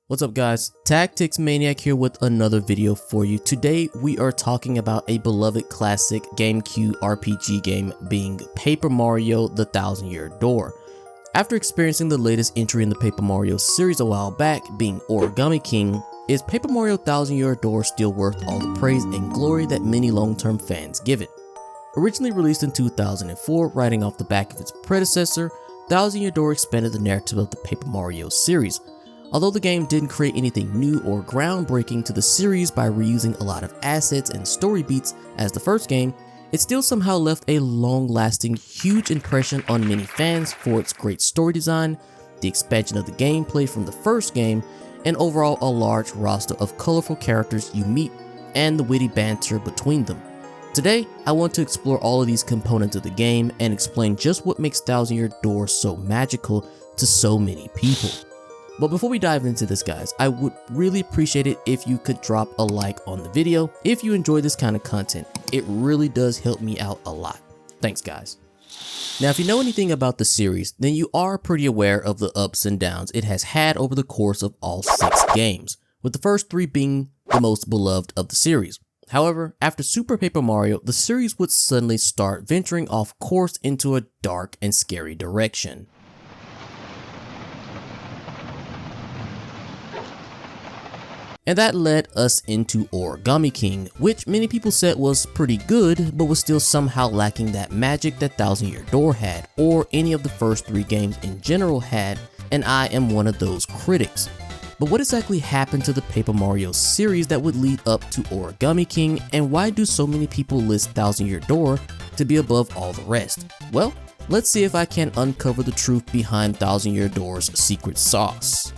What's up guys, Tactics Maniac here with another video for you. Today we are talking about a beloved classic GameCube RPG game being Paper Mario: The Thousand Year Door. After experiencing the latest entry in the Paper Mario series a while back, being Origami King, is Paper Mario: Thousand Year Door still worth all the praise and glory that many long-term fans give it? Originally released in 2004, riding off the back of its predecessor, Thousand Year Door expanded the narrative of the Paper Mario series. Although the game didn't create anything new or groundbreaking to the series by reusing a lot of assets and story beats as the first game, it still somehow left a long-lasting, huge impression on many fans for its great story design, the expansion of the gameplay from the first game, and overall a large roster of colorful characters you meet, and the witty banter between them. Today, I want to explore all of these components of the game and explain just what makes Thousand Year Door so magical to so many people. But before we dive into this guys, I would really appreciate it if you could drop a like on the video if you enjoy this kind of content. It really does help me out a lot. Thanks guys. Now if you know anything about the series, then you are pretty aware of the ups and downs it has had over the course of all 6 games, with the first 3 being the most beloved of the series. However, after Super Paper Mario, the series would suddenly start venturing off course into a dark and scary direction. And that led us into Origami King, which many people said was pretty good, but was still somehow lacking that magic that Thousand Year Door had, or any of the first 3 games in general had, and I am one of those critics. But what exactly happened to the Paper Mario series that would lead up to Origami King, and why do so many people list Thousand Year Door to be above all the rest? Well, let's see if I can uncover the truth behind Thousand Year Door's secret sauce.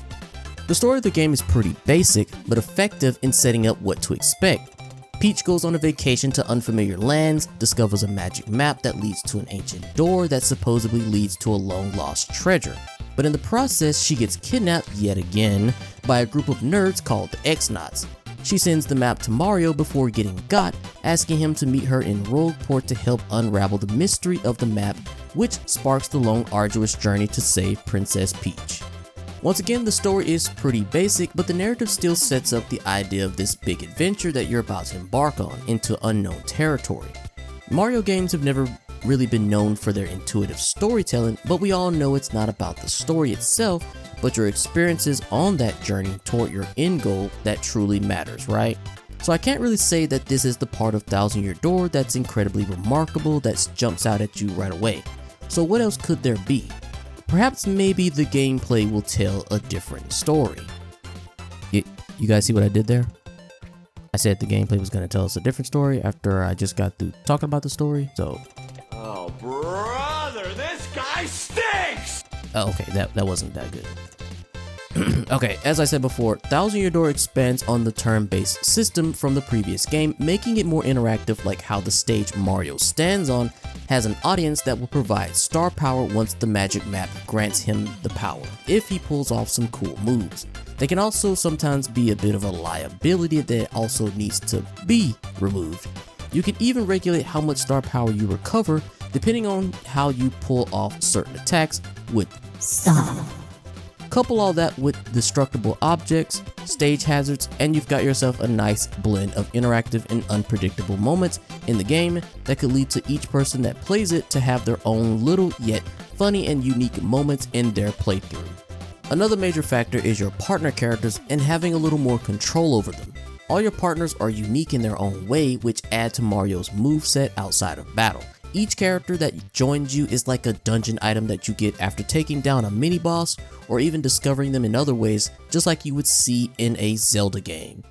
The story of the game is pretty basic, but effective in setting up what to expect. Peach goes on a vacation to unfamiliar lands, discovers a magic map that leads to an ancient door that supposedly leads to a long-lost treasure. But in the process, she gets kidnapped yet again by a group of nerds called the X-Nauts. She sends the map to Mario before getting got, asking him to meet her in Rogueport to help unravel the mystery of the map, which sparks the long arduous journey to save Princess Peach. Once again, the story is pretty basic, but the narrative still sets up the idea of this big adventure that you're about to embark on into unknown territory. Mario games have never really been known for their intuitive storytelling, but we all know it's not about the story itself, but your experiences on that journey toward your end goal that truly matters, right? So I can't really say that this is the part of Thousand Year Door that's incredibly remarkable that jumps out at you right away. So what else could there be? Perhaps maybe the gameplay will tell a different story. You guys see what I did there? I said the gameplay was going to tell us a different story after I just got through talking about the story, so... Oh, brother, this guy stinks! Oh, okay, that wasn't that good. Okay, as I said before, Thousand Year Door expands on the turn-based system from the previous game, making it more interactive, like how the stage Mario stands on has an audience that will provide star power once the magic map grants him the power, if he pulls off some cool moves. They can also sometimes be a bit of a liability that also needs to be removed. You can even regulate how much star power you recover depending on how you pull off certain attacks with stop. Couple all that with destructible objects, stage hazards, and you've got yourself a nice blend of interactive and unpredictable moments in the game that could lead to each person that plays it to have their own little yet funny and unique moments in their playthrough. Another major factor is your partner characters and having a little more control over them. All your partners are unique in their own way, which add to Mario's moveset outside of battle. Each character that joins you is like a dungeon item that you get after taking down a mini-boss or even discovering them in other ways, just like you would see in a Zelda game.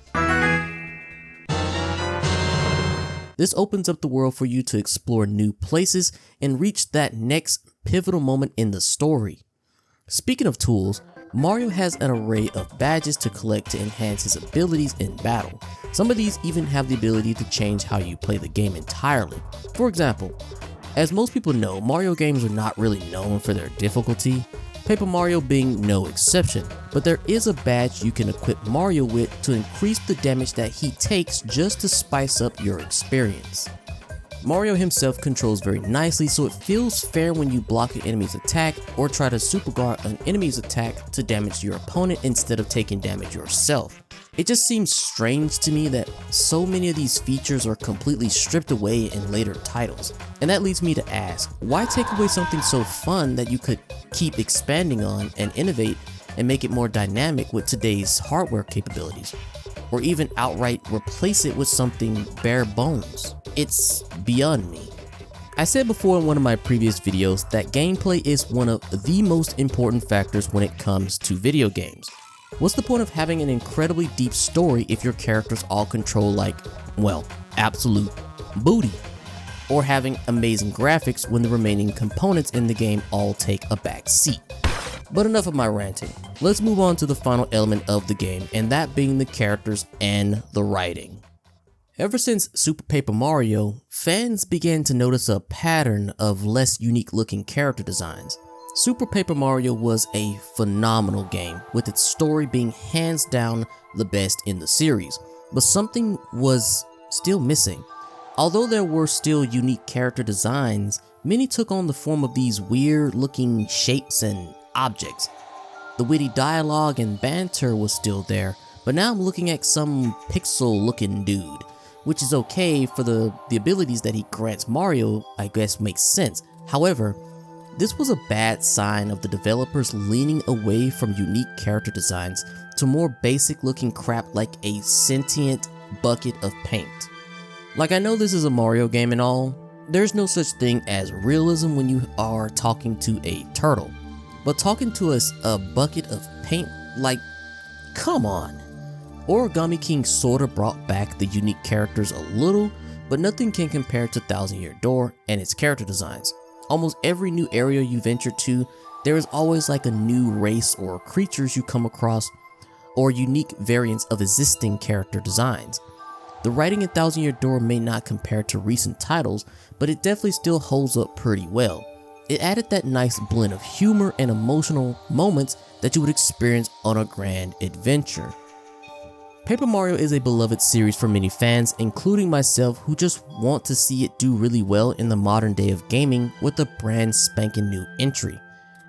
This opens up the world for you to explore new places and reach that next pivotal moment in the story. Speaking of tools, Mario has an array of badges to collect to enhance his abilities in battle. Some of these even have the ability to change how you play the game entirely. For example, as most people know, Mario games are not really known for their difficulty, Paper Mario being no exception, but there is a badge you can equip Mario with to increase the damage that he takes just to spice up your experience. Mario himself controls very nicely, so it feels fair when you block an enemy's attack or try to super guard an enemy's attack to damage your opponent instead of taking damage yourself. It just seems strange to me that so many of these features are completely stripped away in later titles. And that leads me to ask, why take away something so fun that you could keep expanding on and innovate and make it more dynamic with today's hardware capabilities? Or even outright replace it with something bare bones? It's beyond me. I said before in one of my previous videos that gameplay is one of the most important factors when it comes to video games. What's the point of having an incredibly deep story if your characters all control like, well, absolute booty? Or having amazing graphics when the remaining components in the game all take a back seat? But enough of my ranting. Let's move on to the final element of the game, and that being the characters and the writing. Ever since Super Paper Mario, fans began to notice a pattern of less unique looking character designs. Super Paper Mario was a phenomenal game, with its story being hands down the best in the series, but something was still missing. Although there were still unique character designs, many took on the form of these weird looking shapes and objects. The witty dialogue and banter was still there, but now I'm looking at some pixel looking dude, which is okay for the abilities that he grants Mario, I guess makes sense. However, this was a bad sign of the developers leaning away from unique character designs to more basic looking crap like a sentient bucket of paint. Like, I know this is a Mario game and all, there's no such thing as realism when you are talking to a turtle. But talking to a bucket of paint, like, come on. Origami King sorta brought back the unique characters a little, but nothing can compare to Thousand Year Door and its character designs. Almost every new area you venture to, there is always like a new race or creatures you come across, or unique variants of existing character designs. The writing in Thousand Year Door may not compare to recent titles, but it definitely still holds up pretty well. It added that nice blend of humor and emotional moments that you would experience on a grand adventure. Paper Mario is a beloved series for many fans, including myself, who just want to see it do really well in the modern day of gaming with a brand spanking new entry.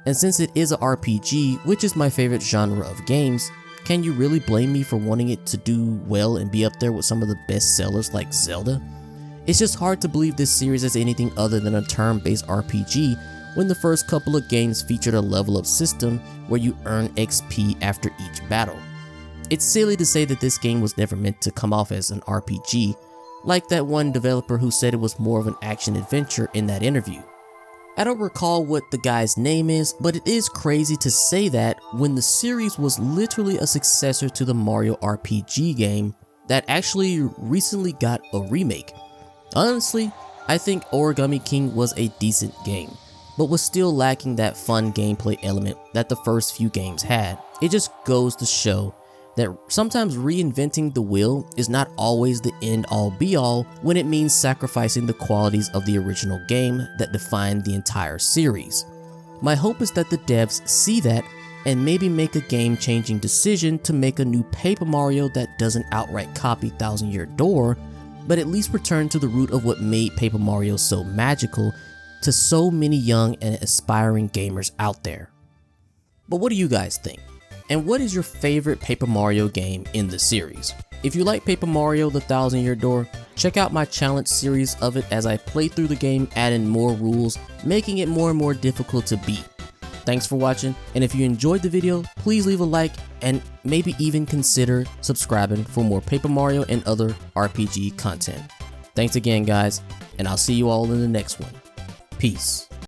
And since it is a RPG, which is my favorite genre of games, can you really blame me for wanting it to do well and be up there with some of the best sellers like Zelda? It's just hard to believe this series is anything other than a turn-based RPG when the first couple of games featured a level up system where you earn XP after each battle. It's silly to say that this game was never meant to come off as an RPG, like that one developer who said it was more of an action adventure in that interview. I don't recall what the guy's name is, but it is crazy to say that when the series was literally a successor to the Mario RPG game that actually recently got a remake. Honestly, I think Origami King was a decent game, but was still lacking that fun gameplay element that the first few games had. It just goes to show that sometimes reinventing the wheel is not always the end all be all when it means sacrificing the qualities of the original game that defined the entire series. My hope is that the devs see that and maybe make a game-changing decision to make a new Paper Mario that doesn't outright copy Thousand Year Door, but at least return to the root of what made Paper Mario so magical to so many young and aspiring gamers out there. But what do you guys think? And what is your favorite Paper Mario game in the series? If you like Paper Mario the Thousand Year Door, check out my challenge series of it as I play through the game, adding more rules, making it more and more difficult to beat. Thanks for watching, and if you enjoyed the video, please leave a like and maybe even consider subscribing for more Paper Mario and other RPG content. Thanks again guys, and I'll see you all in the next one. Peace.